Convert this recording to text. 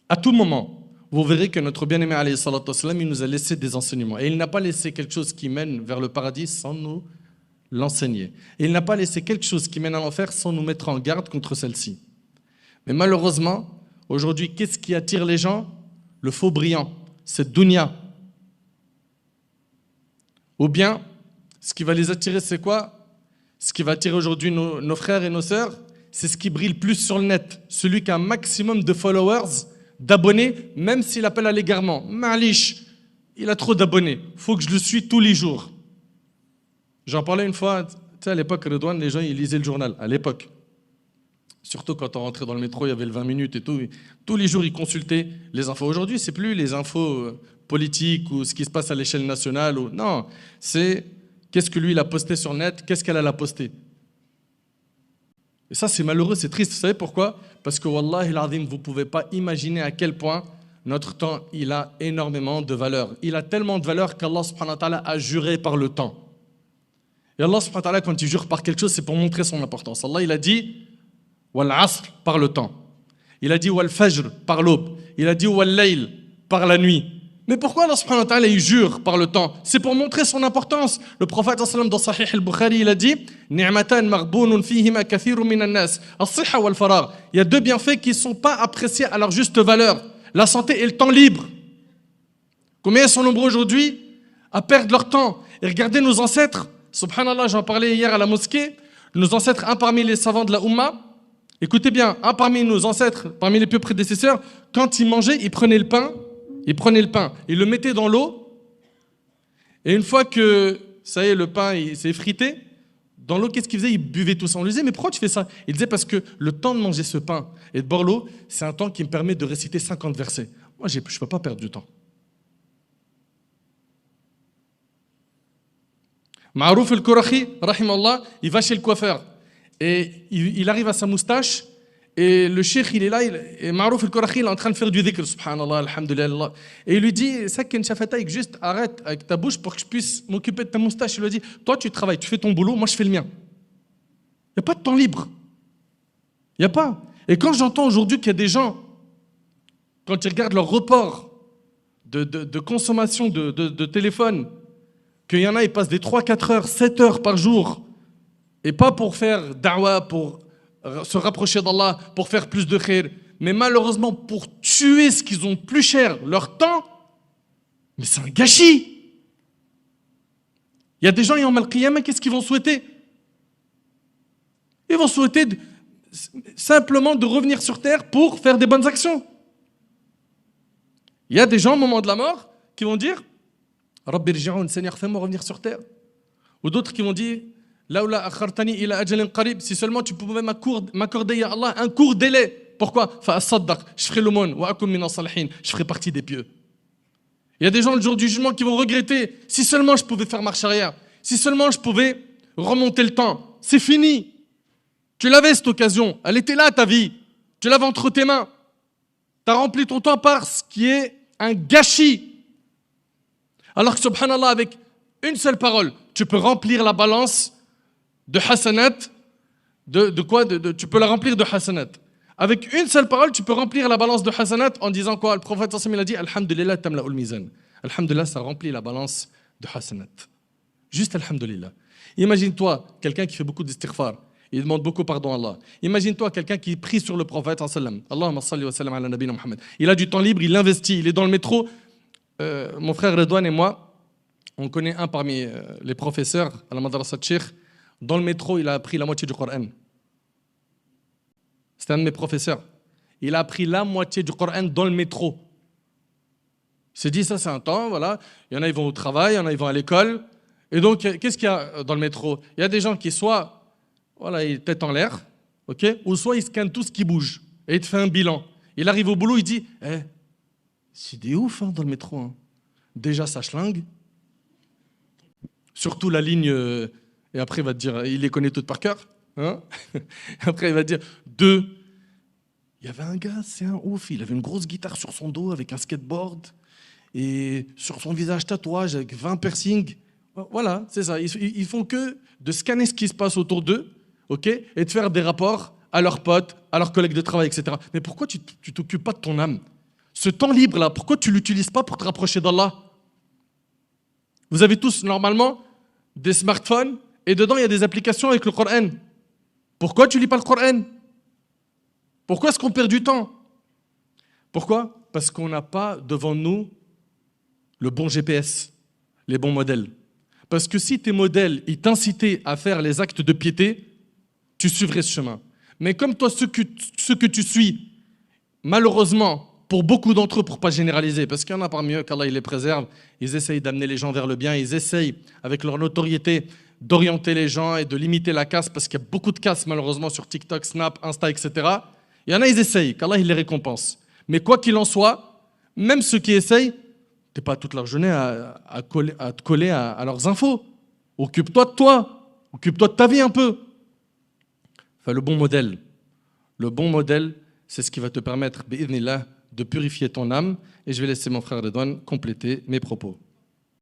À tout moment, vous verrez que notre bien-aimé, alayhi salatu wassalam, il nous a laissé des enseignements. Et il n'a pas laissé quelque chose qui mène vers le paradis sans nous l'enseigner. Et il n'a pas laissé quelque chose qui mène à l'enfer sans nous mettre en garde contre celle-ci. Mais malheureusement, aujourd'hui, qu'est-ce qui attire les gens? Le faux brillant, cette dunya. Ou bien, ce qui va les attirer, c'est quoi? Ce qui va attirer aujourd'hui nos frères et nos sœurs, c'est ce qui brille le plus sur le net. Celui qui a un maximum de followers, d'abonnés, même s'il appelle à l'égarement. Malish, il a trop d'abonnés. Il faut que je le suis tous les jours. J'en parlais une fois, tu sais, à l'époque, Redouane, les gens, ils lisaient le journal, à l'époque. Surtout quand on rentrait dans le métro, il y avait le 20 minutes et tout. Tous les jours, ils consultaient les infos. Aujourd'hui, c'est plus les infos politiques ou ce qui se passe à l'échelle nationale. Non, c'est qu'est-ce que lui, il a posté sur le net, qu'est-ce qu'elle a posté. Et ça, c'est malheureux, c'est triste. Vous savez pourquoi? Parce que, Wallahi al-Azim, vous ne pouvez pas imaginer à quel point notre temps, il a énormément de valeur. Il a tellement de valeur qu'Allah subhanahu wa ta'ala a juré par le temps. Et Allah subhanahu wa ta'ala, quand il jure par quelque chose, c'est pour montrer son importance. Allah, il a dit Wal asr par le temps. Il a dit Wal fajr par l'aube. Il a dit Wal layl par la nuit. Mais pourquoi Allah subhanahu wa ta'ala il jure par le temps? C'est pour montrer son importance. Le prophète dans Sahih al-Bukhari, il a dit Ni'matan maghbounun fihima kathirun minan nas, as-sihha wal faragh. Il y a deux bienfaits qui ne sont pas appréciés à leur juste valeur, la santé et le temps libre. Combien ils sont nombreux aujourd'hui à perdre leur temps? Et regardez nos ancêtres, subhanallah, j'en parlais hier à la mosquée, nos ancêtres, un parmi les savants de la Ummah, écoutez bien, un parmi nos ancêtres, parmi les plus prédécesseurs, quand ils mangeaient, ils prenaient le pain, ils le mettaient dans l'eau, et une fois que, ça y est, le pain il s'est effrité, dans l'eau, qu'est-ce qu'ils faisaient? Ils buvaient tout ça. On lui disait, mais pourquoi tu fais ça? Il disait, parce que le temps de manger ce pain et de boire l'eau, c'est un temps qui me permet de réciter 50 versets. Moi, je ne peux pas perdre du temps. Ma'rouf al-Kourachi, rahimallah, il va chez le coiffeur, et il arrive à sa moustache, et le cheikh, il est là, et Ma'rouf al-Kourachi, il est en train de faire du dhikr, subhanallah, alhamdulillah. Et il lui dit, Sakin Shafataïk, juste arrête avec ta bouche pour que je puisse m'occuper de ta moustache. Il lui dit, toi tu travailles, tu fais ton boulot, moi je fais le mien. Il n'y a pas de temps libre. Il n'y a pas. Et quand j'entends aujourd'hui qu'il y a des gens, quand ils regardent leur report de consommation de téléphone, qu'il y en a, ils passent des 3-4 heures, 7 heures par jour, et pas pour faire da'wah, pour se rapprocher d'Allah, pour faire plus de khair, mais malheureusement pour tuer ce qu'ils ont plus cher, leur temps, mais c'est un gâchis. Il y a des gens, Yawm al-Qiyamah, qu'est-ce qu'ils vont souhaiter? Ils vont souhaiter simplement de revenir sur terre pour faire des bonnes actions. Il y a des gens au moment de la mort qui vont dire Rabbi rji'oun, Seigneur, fais-moi revenir sur terre. Ou d'autres qui vont dire Laoula akhartani ila ajalin qarib, si seulement tu pouvais m'accorder, ya Allah, un court délai. Pourquoi? Fa'asaddaq, je ferai l'aumône, wa akun minas salihin, je ferai partie des pieux. Il y a des gens le jour du jugement qui vont regretter, si seulement je pouvais faire marche arrière, si seulement je pouvais remonter le temps. C'est fini. Tu l'avais cette occasion, elle était là ta vie, tu l'avais entre tes mains. Tu as rempli ton temps par ce qui est un gâchis. Alors que subhanallah, avec une seule parole, tu peux remplir la balance de hasanat, tu peux la remplir de hasanat. Avec une seule parole, tu peux remplir la balance de hasanat en disant quoi? Le prophète sallallahu alayhi wa sallam, il a dit Alhamdulillah tamla'ul mizan. Alhamdulillah, ça remplit la balance de hasanat. Juste alhamdulillah. Imagine-toi quelqu'un qui fait beaucoup d'istighfar, il demande beaucoup pardon à Allah. Imagine-toi quelqu'un qui prie sur le prophète sallallahu alayhi wa sallam. Allahumma salli wa sallam ala nabina Muhammad. Il a du temps libre, il l'investit, il est dans le métro. Mon frère Redouane et moi, on connaît un parmi les professeurs à la madrasa de Cheikh. Dans le métro, il a appris la moitié du Coran. C'était un de mes professeurs. Il a appris la moitié du Coran dans le métro. Il s'est dit, ça c'est un temps, voilà. Il y en a, ils vont au travail, il y en a, ils vont à l'école. Et donc, qu'est-ce qu'il y a dans le métro? Il y a des gens qui soit, voilà, ils tête en l'air, ok, ou soit ils scannent tout ce qui bouge. Et il te fait un bilan. Il arrive au boulot, il dit, c'est des ouf dans le métro. Hein. Déjà, ça schlingue. Surtout la ligne, et après il va te dire, il les connaît toutes par cœur. Hein. Après il va te dire, 2, il y avait un gars, c'est un ouf, il avait une grosse guitare sur son dos avec un skateboard, et sur son visage tatouage avec 20 piercings. Voilà, c'est ça. Ils font que de scanner ce qui se passe autour d'eux, ok, et de faire des rapports à leurs potes, à leurs collègues de travail, etc. Mais pourquoi tu t'occupes pas de ton âme? Ce temps libre-là, pourquoi tu ne l'utilises pas pour te rapprocher d'Allah? Vous avez tous, normalement, des smartphones et dedans, il y a des applications avec le Coran. Pourquoi tu ne lis pas le Coran? Pourquoi est-ce qu'on perd du temps? Pourquoi? Parce qu'on n'a pas devant nous le bon GPS, les bons modèles. Parce que si tes modèles ils t'incitaient à faire les actes de piété, tu suivrais ce chemin. Mais comme toi, ceux que tu suis, malheureusement, pour beaucoup d'entre eux, pour ne pas généraliser, parce qu'il y en a parmi eux qu'Allah il les préserve, ils essayent d'amener les gens vers le bien, ils essayent, avec leur notoriété, d'orienter les gens et de limiter la casse, parce qu'il y a beaucoup de casse, malheureusement, sur TikTok, Snap, Insta, etc. Il y en a, ils essayent, qu'Allah il les récompense. Mais quoi qu'il en soit, même ceux qui essayent, tu n'es pas toute leur journée à te coller à leurs infos. Occupe-toi de toi, occupe-toi de ta vie un peu. Enfin, le bon modèle, c'est ce qui va te permettre, bi'idhnillah, de purifier ton âme. Et je vais laisser mon frère Redouane compléter mes propos.